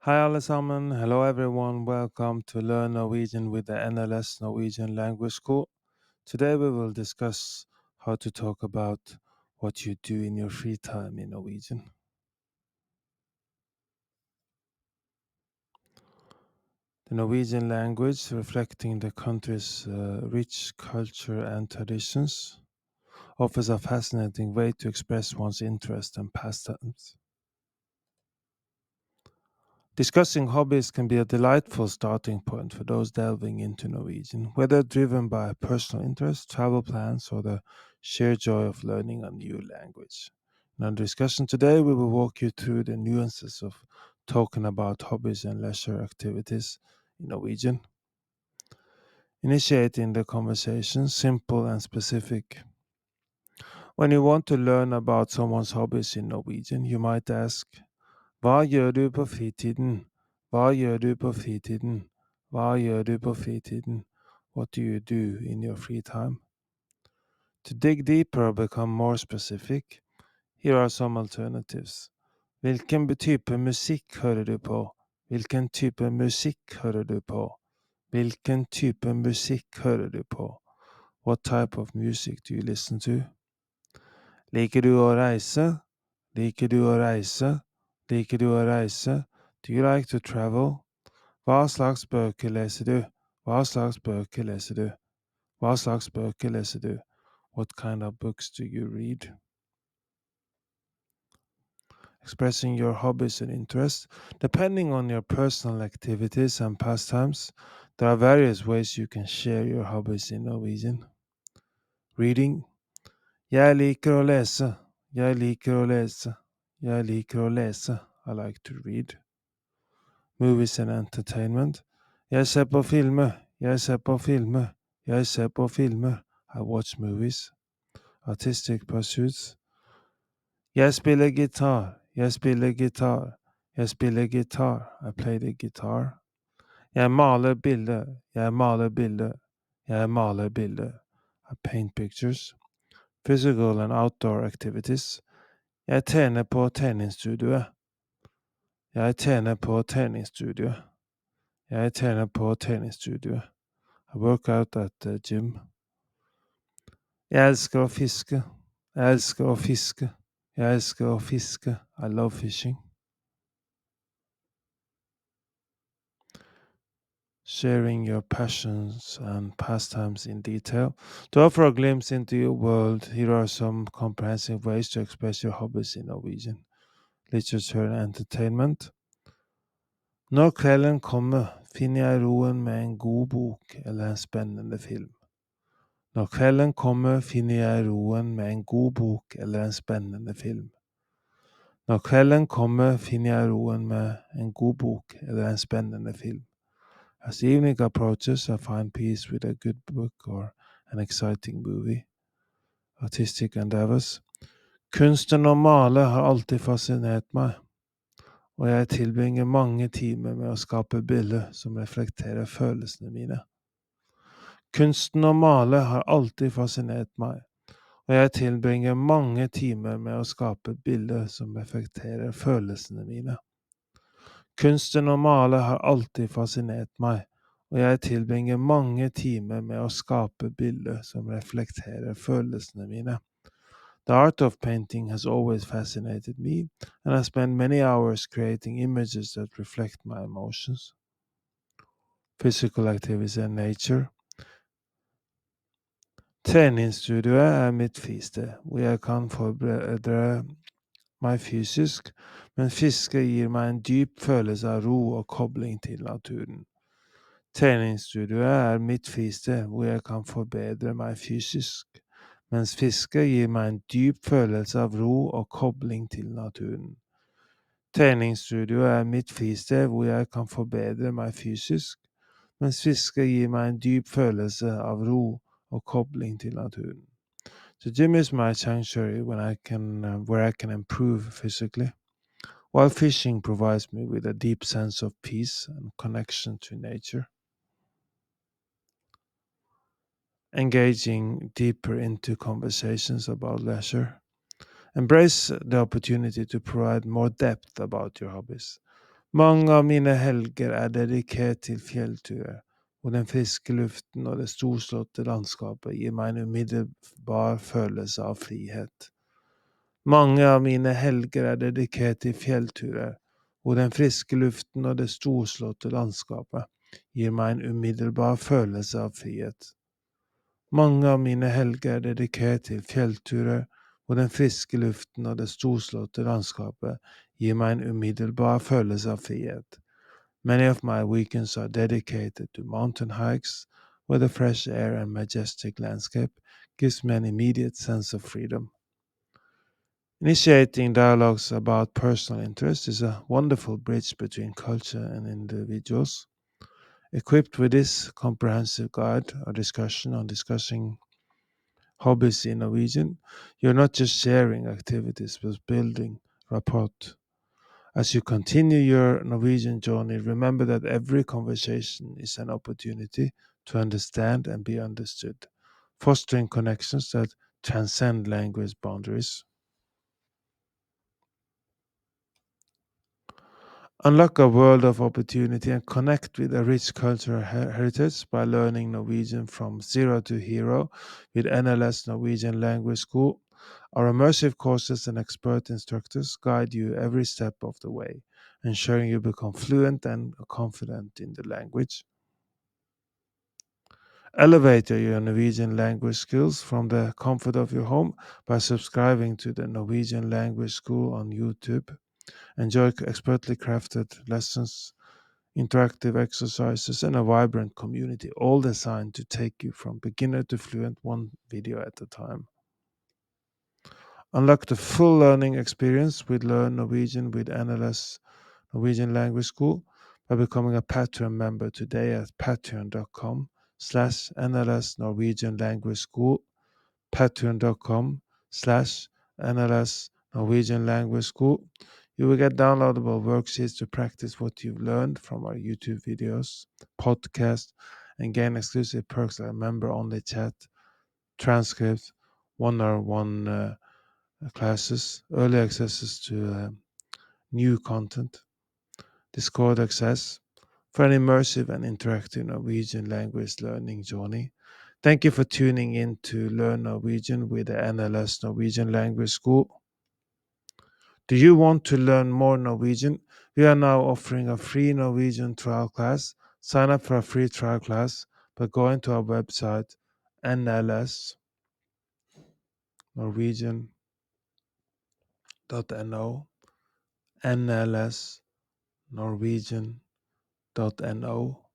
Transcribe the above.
Hi alle sammen, hello everyone, welcome to Learn Norwegian with the NLS Norwegian Language School. Today we will discuss how to talk about what you do in your free time in Norwegian. The Norwegian language, reflecting the country's rich culture and traditions, offers a fascinating way to express one's interest and pastimes. Discussing hobbies can be a delightful starting point for those delving into Norwegian, whether driven by personal interest, travel plans, or the sheer joy of learning a new language. In our discussion today, we will walk you through the nuances of talking about hobbies and leisure activities in Norwegian, initiating the conversation simple and specific. When you want to learn about someone's hobbies in Norwegian, you might ask, Hva gjør du på fritiden? Hva gjør du på fritiden? Hva gjør du på fritiden? What do you do in your free time? To dig deeper or become more specific, here are some alternatives. Hvilken type musikk hører du på? Hvilken type musikk hører du på? Hvilken type musikk hører du på? What type of music do you listen to? Liker du å reise? Liker du å reise? Liker du å reise? Do you like to travel? Hva slags bøker leser du? Hva slags bøker leser du? Hva slags bøker leser du? What kind of books do you read? Expressing your hobbies and interests. Depending on your personal activities and pastimes, there are various ways you can share your hobbies in Norwegian. Reading. Jeg liker å lese. Jeg liker å lese. Jeg liker å lese. I like to read. Movies and entertainment. Jeg ser på filmer. Jeg ser på filmer. Jeg ser på filmer. I watch movies. Artistic pursuits. Jeg spiller gitar. Jeg spiller gitar. Jeg spiller gitar. I play the guitar. Jeg maler bilder. Jeg maler bilder. Jeg maler bilder. I paint pictures. Physical and outdoor activities. Jeg trener på treningsstudioet. Jeg trener på treningsstudioet. Jeg trener på treningsstudioet. I work out at the gym. Jeg elsker å fiske. Jeg elsker å fiske. Jeg elsker å fiske. I love fishing. Sharing your passions and pastimes in detail. To offer a glimpse into your world, here are some comprehensive ways to express your hobbies in Norwegian. Literature and entertainment. Når kvelden kommer, finner jeg roen med en god bok eller en spennende film. Når kvelden kommer, finner jeg roen med en god bok eller en spennende film. Når kvelden kommer, finner jeg roen med en god bok eller en spennende film. As evening approaches, I find peace with a good book or an exciting movie. Artistic endeavors. Kunsten å male har alltid fascinert meg, og jeg tilbringer mange timer med å skape bilder som reflekterer følelsene mine. Kunsten å male har alltid fascinert meg, og jeg tilbringer mange timer med å skape bilder som reflekterer følelsene mine. Kunsten å male har alltid fascinert meg, og jeg tilbringer mange timer med å skape bilder som reflekterer følelsene mine. The art of painting has always fascinated me, and I spend many hours creating images that reflect my emotions. Physical activities and nature. Treningsstudioet er mitt fristed, hvor jeg kan forberede meg fysisk, men fiske gir meg en dyp følelse av ro og kobling til naturen. Treningsstudioet er mitt fristed, hvor jeg kan forbedre meg fysisk, mens fiske gir meg en dyp følelse av ro og kobling til naturen. Treningsstudioet er mitt fristed, hvor jeg kan forbedre meg fysisk, mens fiske gir meg en dyp følelse av ro og kobling til naturen. The gym is my sanctuary where I can improve physically, while fishing provides me with a deep sense of peace and connection to nature. Engaging deeper into conversations about leisure. Embrace the opportunity to provide more depth about your hobbies. Mange av mine helger er dedikert til fjellturer, hvor den friske luften og det storslåtte landskapet gir meg en umiddelbar følelse av frihet. Mange av mine helger er dedikert til fjellturer, hvor den friske luften og det storslåtte landskapet gir meg en umiddelbar følelse av frihet. Mange av mine helger er dedikert til fjellturer, hvor den friske luften og det storslåtte landskapet gir meg en umiddelbar følelse av frihet. Many of my weekends are dedicated to mountain hikes, where the fresh air and majestic landscape gives me an immediate sense of freedom. Initiating dialogues about personal interests is a wonderful bridge between culture and individuals. Equipped with this comprehensive guide or discussion on discussing hobbies in Norwegian, you're not just sharing activities but building rapport. As you continue your Norwegian journey, remember that every conversation is an opportunity to understand and be understood, fostering connections that transcend language boundaries. Unlock a world of opportunity and connect with a rich cultural heritage by learning Norwegian from zero to hero with NLS Norwegian Language School. Our immersive courses and expert instructors guide you every step of the way, ensuring you become fluent and confident in the language. Elevate your Norwegian language skills from the comfort of your home by subscribing to the Norwegian Language School on YouTube. Enjoy expertly crafted lessons, interactive exercises, and a vibrant community, all designed to take you from beginner to fluent one video at a time. Unlock the full learning experience with Learn Norwegian with NLS Norwegian Language School by becoming a Patreon member today at patreon.com/NLS Norwegian Language School, patreon.com/NLS Norwegian Language School. You will get downloadable worksheets to practice what you've learned from our YouTube videos, podcast, and gain exclusive perks like member-only chat, transcripts, one-on-one classes, early accesses to new content, Discord access for an immersive and interactive Norwegian language learning journey. Thank you for tuning in to Learn Norwegian with the NLS Norwegian Language School. Do you want to learn more Norwegian? We are now offering a free Norwegian trial class. Sign up for a free trial class by going to our website nlsnorwegian.no, nlsnorwegian.no.